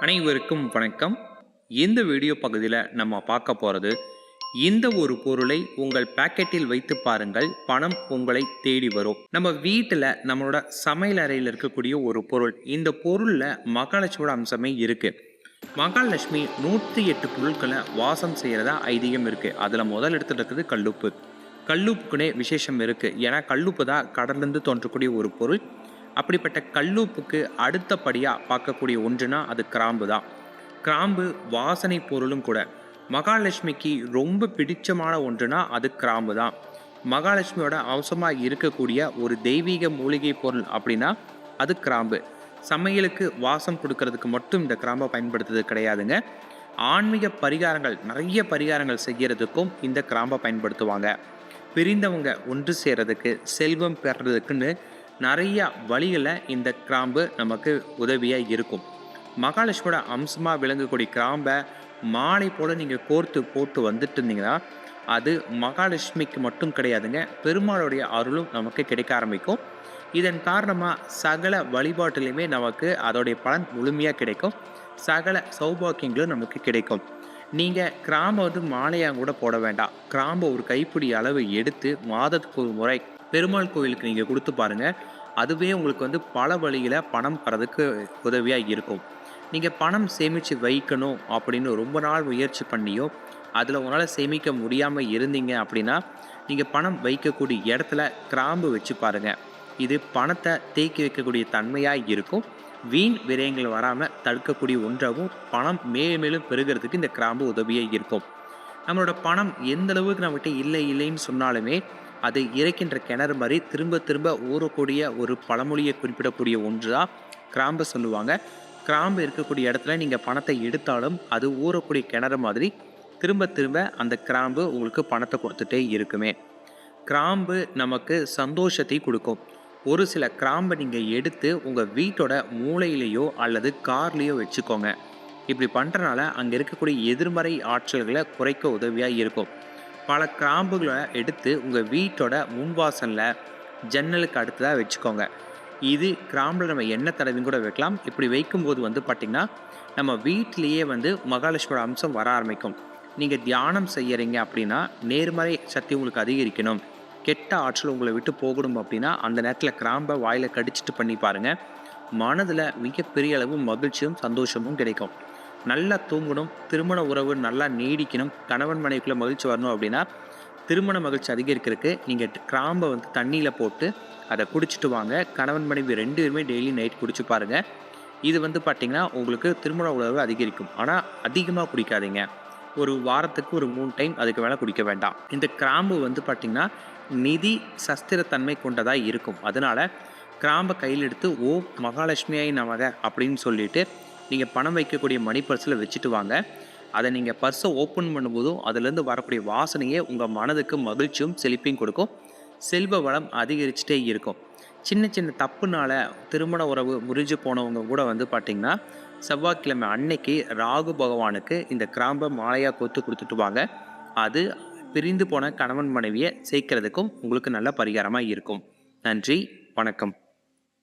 அனைவருக்கும் வணக்கம். இந்த வீடியோ பகுதியில் நம்ம பார்க்க போகிறது, இந்த ஒரு பொருளை உங்கள் பாக்கெட்டில் வைத்து பாருங்கள், பணம் உங்களை தேடி வரும். நம்ம வீட்டில் நம்மளோட சமையல் அறையில் இருக்கக்கூடிய ஒரு பொருள். இந்த பொருளில் மகாலட்சுமியோட அம்சமே இருக்கு. மகாலட்சுமி 108 பொருட்களை வாசம் செய்கிறதா ஐதீகம் இருக்கு. அதில் முதல் இடத்துல இருக்குது கல்லுப்பு. கல்லுப்புக்குனே விசேஷம் இருக்கு. ஏன்னா கல்லுப்பு தான் கடலிருந்து தோன்றக்கூடிய ஒரு பொருள். அப்படிப்பட்ட கல்லுப்புக்கு அடுத்தபடியாக பார்க்கக்கூடிய ஒன்றுனா அது கிராம்பு தான். கிராம்பு வாசனை பொருளும் கூட. மகாலட்சுமிக்கு ரொம்ப பிடிச்சமான ஒன்றுனா அது கிராம்பு தான். மகாலட்சுமியோட அம்சமாக இருக்கக்கூடிய ஒரு தெய்வீக மூலிகை பொருள் அப்படின்னா அது கிராம்பு. சமையலுக்கு வாசம் கொடுக்கறதுக்கு மட்டும் இந்த கிராம்பை பயன்படுத்துறது கிடையாதுங்க. ஆன்மீக பரிகாரங்கள், நிறைய பரிகாரங்கள் செய்கிறதுக்கும் இந்த கிராம்பை பயன்படுத்துவாங்க. பிரிந்தவங்க ஒன்று சேர்றதுக்கு, செல்வம் பெறதுக்குன்னு நிறையா வழிகளில் இந்த கிராம்பு நமக்கு உதவியாக இருக்கும். மகாலட்சுமியோட அம்சமாக விளங்கக்கூடிய கிராம்பை மாலை போல் நீங்கள் கோர்த்து போட்டு வந்துட்டு இருந்தீங்கன்னா அது மகாலட்சுமிக்கு மட்டும் கிடையாதுங்க, பெருமாளுடைய அருளும் நமக்கு கிடைக்க ஆரம்பிக்கும். இதன் காரணமாக சகல வழிபாட்டிலையுமே நமக்கு அதோடைய பலன் முழுமையாக கிடைக்கும். சகல சௌபாக்கியங்களும் நமக்கு கிடைக்கும். நீங்கள் கிராம்பை மாலையாக கூட போட வேண்டாம். கிராம்பை ஒரு கைப்பிடி அளவு எடுத்து மாதத்துக்கு ஒரு முறை பெருமாள் கோவிலுக்கு நீங்கள் கொடுத்து பாருங்கள். அதுவே உங்களுக்கு பல வழியில் பணம் வரதுக்கு உதவியாக இருக்கும். நீங்கள் பணம் சேமித்து வைக்கணும் அப்படின்னு ரொம்ப நாள் முயற்சி பண்ணியோ அதில் உங்களால் சேமிக்க முடியாமல் இருந்தீங்க அப்படின்னா நீங்கள் பணம் வைக்கக்கூடிய இடத்துல கிராம்பு வச்சு பாருங்கள். இது பணத்தை தேக்கி வைக்கக்கூடிய தன்மையாக இருக்கும். வீண் விரயங்கள் வராமல் தடுக்கக்கூடிய ஒன்றாகவும் பணம் மேலும் மேலும் பெருகிறதுக்கு இந்த கிராம்பு உதவியாக இருக்கும். நம்மளோட பணம் எந்த அளவுக்கு நம்மகிட்ட இல்லைன்னு சொன்னாலுமே அது இறைக்கின்ற கிணறு மாதிரி திரும்ப திரும்ப ஊறக்கூடிய ஒரு பழமொழியை குறிப்பிடக்கூடிய ஒன்று தான் கிராம்பை சொல்லுவாங்க. கிராம்பு இருக்கக்கூடிய இடத்துல நீங்கள் பணத்தை எடுத்தாலும் அது ஊறக்கூடிய கிணறு மாதிரி திரும்ப திரும்ப அந்த கிராம்பு உங்களுக்கு பணத்தை கொடுத்துட்டே இருக்குமே. கிராம்பு நமக்கு சந்தோஷத்தை கொடுக்கும். ஒரு சில கிராம்பை நீங்கள் எடுத்து உங்கள் வீட்டோட மூளையிலேயோ அல்லது கார்லேயோ வச்சுக்கோங்க. இப்படி பண்ணுறனால அங்கே இருக்கக்கூடிய எதிர்மறை ஆற்றல்களை குறைக்க உதவியாக இருக்கும். பல கிராம்புகளை எடுத்து உங்கள் வீட்டோட முன்வாசலில் ஜன்னலுக்கு அடுத்ததாக வச்சுக்கோங்க. இது கிராம்பில் நம்ம எண்ணெய் தடவின்னு கூட வைக்கலாம். இப்படி வைக்கும்போது பார்த்திங்கன்னா நம்ம வீட்டிலேயே மகாலட்சுமியோட அம்சம் வர ஆரம்பிக்கும். நீங்கள் தியானம் செய்கிறீங்க அப்படின்னா நேர்மறை சக்தி உங்களுக்கு அதிகரிக்கணும், கெட்ட ஆற்றல் உங்களை விட்டு போகணும் அப்படின்னா அந்த நேரத்தில் கிராம்பை வாயில் கடிச்சிட்டு பண்ணி பாருங்கள். மனதில் மிகப்பெரிய அளவு மகிழ்ச்சியும் சந்தோஷமும் கிடைக்கும். நல்லா தூங்கணும், திருமண உறவு நல்லா நீடிக்கணும், கணவன் மனைவிக்குள்ளே மகிழ்ச்சி வரணும் அப்படின்னா திருமண மகிழ்ச்சி அதிகரிக்கிறதுக்கு நீங்கள் கிராம்பை தண்ணியில் போட்டு அதை குடிச்சிட்டு வாங்க. கணவன் மனைவி 2 பேருமே டெய்லி நைட் குடிச்சு பாருங்கள். இது பார்த்திங்கன்னா உங்களுக்கு திருமண உறவு அதிகரிக்கும். ஆனால் அதிகமாக குடிக்காதீங்க. ஒரு வாரத்துக்கு ஒரு 3 டைம், அதுக்கு மேலே குடிக்க வேண்டாம். இந்த கிராம்பு பார்த்திங்கன்னா நிதி சஸ்திரத்தன்மை கொண்டதாக இருக்கும். அதனால் கிராம்பை கையில் எடுத்து ஓ மகாலட்சுமியாய் நமக அப்படின்னு சொல்லிட்டு நீங்கள் பணம் வைக்கக்கூடிய மணி பர்ஸில் வச்சுட்டு வாங்க. அதை நீங்கள் பர்ஸை ஓப்பன் பண்ணும்போதும் அதுலேருந்து வரக்கூடிய வாசனையே உங்கள் மனதுக்கு மகிழ்ச்சியும் செழிப்பையும் கொடுக்கும். செல்வ வளம் அதிகரிச்சுட்டே இருக்கும். சின்ன சின்ன தப்புனால திருமண உறவு முறிஞ்சு போனவங்க கூட பார்த்திங்கன்னா செவ்வாய்க்கிழமை அன்னைக்கு ராகு பகவானுக்கு இந்த கிராம்பை மாலையாக கொத்து கொடுத்துட்டு வாங்க. அது பிரிந்து போன கணவன் மனைவியை சேர்க்கிறதுக்கும் உங்களுக்கு நல்ல பரிகாரமாக இருக்கும். நன்றி, வணக்கம்.